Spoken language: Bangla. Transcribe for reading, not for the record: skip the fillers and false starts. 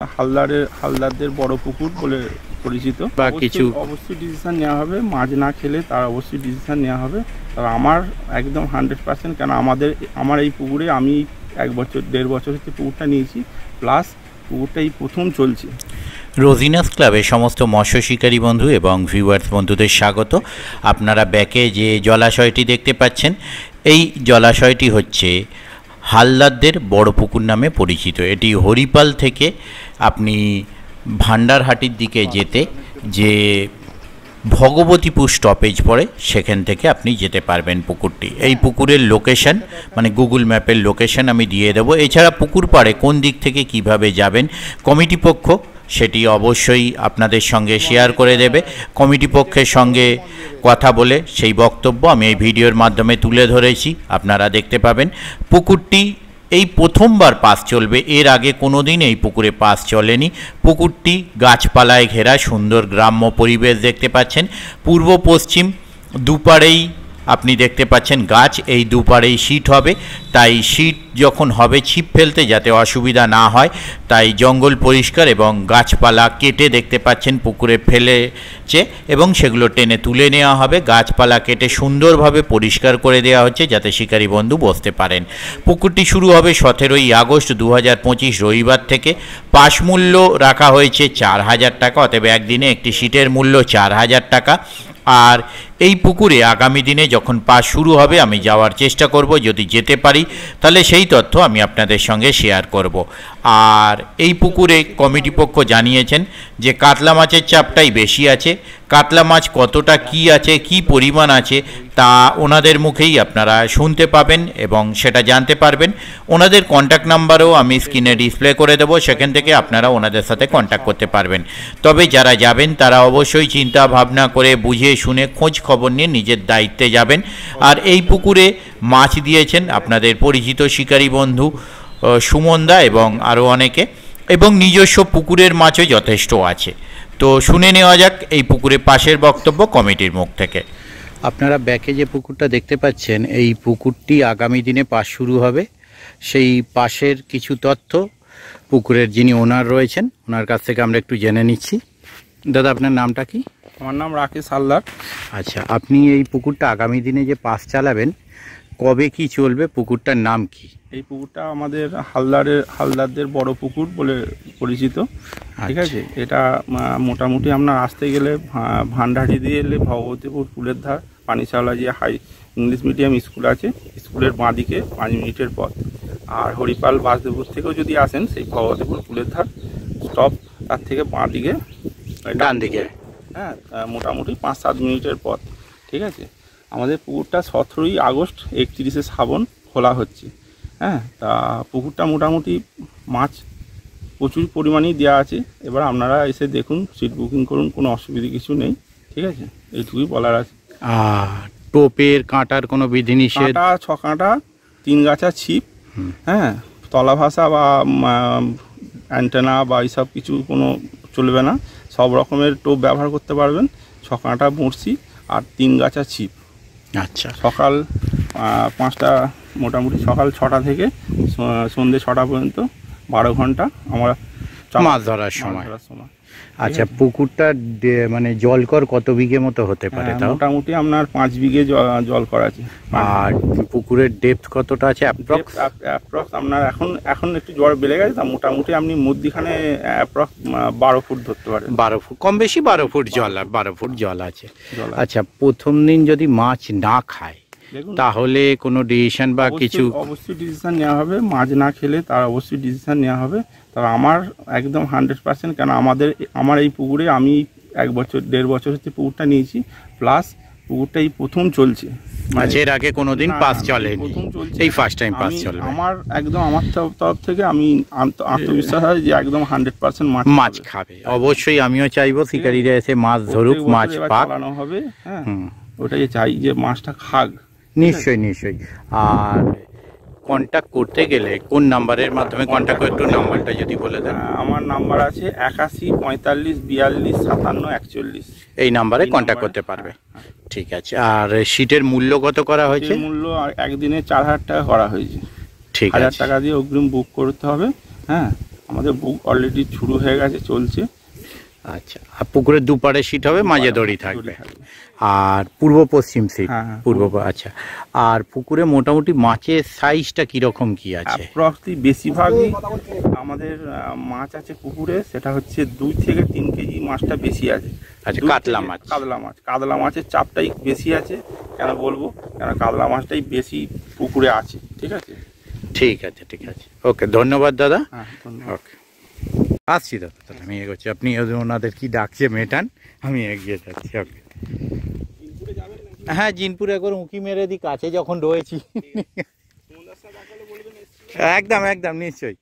হালদারদের বড় পুকুর বলে পরিচিত। বা কিছু অবশ্যই ডিসিশন নেওয়া হবে, মাছ না খেলে তার অবশ্যই ডিসিশন নেওয়া হবে। তবে আমার একদম 100%, কেন আমার এই পুকুরে আমি 1-1.5 বছর হচ্ছে পুকুরটা নিয়েছি, প্লাস পুকুরটা এই প্রথম চলছে। রোজিনাস ক্লাবের সমস্ত মৎস্য শিকারী বন্ধু এবং ভিউয়ার্স বন্ধুদের স্বাগত। আপনারা ব্যাকে যে জলাশয়টি দেখতে পাচ্ছেন, এই জলাশয়টি হচ্ছে হালদারদের বড় পুকুর নামে পরিচিত। এটি হরিপাল থেকে আপনি ভান্ডারহাটির দিকে যেতে যে ভগবতীপুর স্টপেজ পড়ে, সেখান থেকে আপনি যেতে পারবেন পুকুরটি। এই পুকুরের লোকেশন মানে গুগল ম্যাপের লোকেশন আমি দিয়ে দেবো। এছাড়া পুকুর পাড়ে কোন দিক থেকে কিভাবে যাবেন কমিটি পক্ষ সেটি অবশ্যই আপনাদের সঙ্গে শেয়ার করে দেবে। কমিটি পক্ষের সঙ্গে কথা বলে সেই বক্তব্য আমি এই ভিডিওর মাধ্যমে তুলে ধরেছি, আপনারা দেখতে পাবেন। পুকুরটি এই প্রথমবার পাস চলবে, এর আগে কোনো দিন এই পুকুরে পাস চলেনি। পুকুরটি গাছপালায় ঘেরা সুন্দর গ্রাম্য পরিবেশ দেখতে পাচ্ছেন। পূর্ব পশ্চিম দুপারেই আপনি দেখতে পাচ্ছেন গাছ, এই দুপারেই সিট হবে। তাই সিট যখন হবে ছিপ ফেলতে যাতে অসুবিধা না হয়, তাই জঙ্গল পরিষ্কার এবং গাছপালা কেটে দেখতে পাচ্ছেন পুকুরে ফেলেছে এবং সেগুলো টেনে তুলে নেওয়া হবে। গাছপালা কেটে সুন্দরভাবে পরিষ্কার করে দেওয়া হচ্ছে যাতে শিকারী বন্ধু বসতে পারেন। পুকুরটি শুরু হবে 17ই আগস্ট 2025 রবিবার থেকে। পাস মূল্য রাখা হয়েছে 4000 টাকা, অতএব একদিনে একটি সিটের মূল্য 4000 টাকা। আর এই পুকুরে আগামী দিনে যখন পাস শুরু হবে আমি যাওয়ার চেষ্টা করব, যদি যেতে পারি তাহলে সেই তথ্য আমি আপনাদের সঙ্গে শেয়ার করব। আর এই পুকুরে কমিটি পক্ষ জানিয়েছেন যে কাতলা মাছের চাপটাই বেশি আছে। কাতলা মাছ কতটা কি আছে, কি পরিমাণ আছে, তা ওনাদের মুখেই আপনারা শুনতে পাবেন এবং সেটা জানতে পারবেন। ওনাদের কন্ট্যাক্ট নাম্বারও আমি স্ক্রিনে ডিসপ্লে করে দেবো, সেখান থেকে আপনারা ওনাদের সাথে কন্ট্যাক্ট করতে পারবেন। তবে যারা যাবেন তারা অবশ্যই চিন্তা ভাবনা করে বুঝে শুনে খোঁজ খবর নিয়ে নিজের দায়িত্বে যাবেন। আর এই পুকুরে মাছ দিয়েছেন আপনাদের পরিচিত শিকারী বন্ধু সুমনদা এবং আরও অনেকে, এবং নিজস্ব পুকুরের মাছও যথেষ্ট আছে। তো শুনে নেওয়া যাক এই পুকুরে পাশের বক্তব্য কমিটির মুখ থেকে। আপনারা ব্যাকে যে পুকুরটা দেখতে পাচ্ছেন, এই পুকুরটি আগামী দিনে পাস শুরু হবে। সেই পাশের কিছু তথ্য পুকুরের যিনি ওনার রয়েছেন ওনার কাছ থেকে আমরা একটু জেনে নিচ্ছি। দাদা, আপনার নামটা কি? আমার নাম রাকেশ হালদার। আচ্ছা, আপনি এই পুকুরটা আগামী দিনে যে পাস চালাবেন, কবে কি চলবে, পুকুরটার নাম কি? এই পুকুরটা আমাদের হালদারদের বড় পুকুর বলে পরিচিত, ঠিক আছে। এটা মোটামুটি আপনার আসতে গেলে ভান্ডারহাটি দিয়ে এলে ভগবতীপুর পুলের ধার পানিচাওলা যে হাই ইংলিশ মিডিয়াম স্কুল আছে, স্কুলের বাঁ দিকে 5 মিনিটের পথ। আর হরিপাল বাসদেবপুর থেকেও যদি আসেন সেই ভগবতীপুর পুলের ধার স্টপ, তার থেকে বাঁ দিকে ডান দিকে, হ্যাঁ, মোটামুটি 5-7 মিনিটের পথ, ঠিক আছে। আমাদের পুকুরটা 17ই আগস্ট 31শে শ্রাবণ খোলা হচ্ছে, হ্যাঁ। তা পুকুরটা মোটামুটি মাছ প্রচুর পরিমাণেই দেওয়া আছে। এবার আপনারা এসে দেখুন, সিট বুকিং করুন, কোনো অসুবিধা কিছু নেই, ঠিক আছে। এইটুকুই বলার আছে। টোপের কাঁটার কোনো বিধিনিষেধ? কাঁটা 6 কাঁটা, 3 গাছা ছিপ, হ্যাঁ। তলা ভাষা বা অ্যান্টেনা বা এইসব কিছু কোনো চলবে না। সব রকমের টোপ ব্যবহার করতে পারবেন। 6 কাঁটা বড়শি আর 3 গাছা ছিপ। আচ্ছা, সকাল 5টা, মোটামুটি সকাল 6টা থেকে সন্ধ্যে 6টা পর্যন্ত 12 ঘন্টা আমরা মাছ ধরার সময়। আচ্ছা, পুকুরটা মানে জলকর কত বিঘে মতো হতে পারে? মোটামুটি আপনার 5 বিঘে জলকর আছে। আর পুকুরের ডেপথ কতটা আছে অ্যাপ্রক্স? আপনার এখন একটু জল বেড়ে গেছে, তা মোটামুটি আপনি মধ্যিখানে অ্যাপ্রক্স 12 ফুট ধরতে পারেন। 12 ফুট, কম বেশি 12 ফুট জল, 12 ফুট জল আছে। আচ্ছা, প্রথম দিন যদি মাছ না খায় তাহলে কোনো ডিসিশন বা কিছু? অবশ্যই ডিসিশন নেওয়া হবে, মাছ না খেলে তার অবশ্যই ডিসিশন নেওয়া হবে। তবে আমার একদম 100%, কেন আমার এই পুকুরে আমি 1-1.5 বছর হচ্ছে পুকুরটা নিয়েছি, প্লাস পুকুরটা এই প্রথম চলছে। এর আগে কোনোদিন পাস চলেনি, এই ফার্স্ট টাইম পাস চলবে। আমার তরফ থেকে আমি আত্মবিশ্বাস আছে যে একদম 100% মাছ খাবে। অবশ্যই আমিও চাইবো শিকারীরা এসে মাছ ধরুক, মাছ পাক হবে, হ্যাঁ, ওটাই চাই যে মাছটা খাক। নিশ্চয়ই নিশ্চয়ই। আর কন্ট্যাক্ট করতে গেলে কোন নাম্বারের মাধ্যমে কন্ট্যাক্ট করতে? একটু নাম্বারটা যদি বলে দেন। আমার নাম্বার আছে 81 45 42 57 41। এই নাম্বারে কন্ট্যাক্ট করতে পারবে। ঠিক আছে। আর সিটের মূল্য কত করা হয়েছে? মূল্য একদিনে 4000 টাকা করা হয়েছে। ঠিক আছে, 1000 টাকা দিয়ে অগ্রিম বুক করতে হবে, হ্যাঁ। আমাদের বুক অলরেডি শুরু হয়ে গেছে, চলছে। আচ্ছা, আর পুকুরের দুপারে সিট হবে, মাঝে দড়ি থাকবে, আর পূর্ব পশ্চিম সিট। হ্যাঁ, হ্যাঁ, আচ্ছা, আর পুকুরে মোটামুটি মাছের সাইজটা কিরকম কি আছে? অ্যাপ্রক্সলি বেশিরভাগই আমাদের মাছ আছে পুকুরে, সেটা হচ্ছে 2 থেকে 3 কেজি মাছটা বেশি আছে। আচ্ছা, 2 কাতলা থেকে- মাছ। কাতলা মাছের চাপটাই বেশি আছে। কেন বলবো, কেন কাতলা মাছটাই বেশি পুকুরে আছে। ঠিক আছে, ঠিক আছে, ঠিক আছে, ওকে, ধন্যবাদ দাদা। হ্যাঁ, ধন্যবাদ। ওকে, আসছি দাদা, তাহলে আমি এগোচ্ছি, আপনি ওনাদের কি ডাকছে মেটান, আমি এগিয়ে যাচ্ছি। ওকে, হ্যাঁ, জিনপুর একবার উঁকি মেরে দিই, কাছে যখন রয়েছি। একদম একদম, নিশ্চয়ই।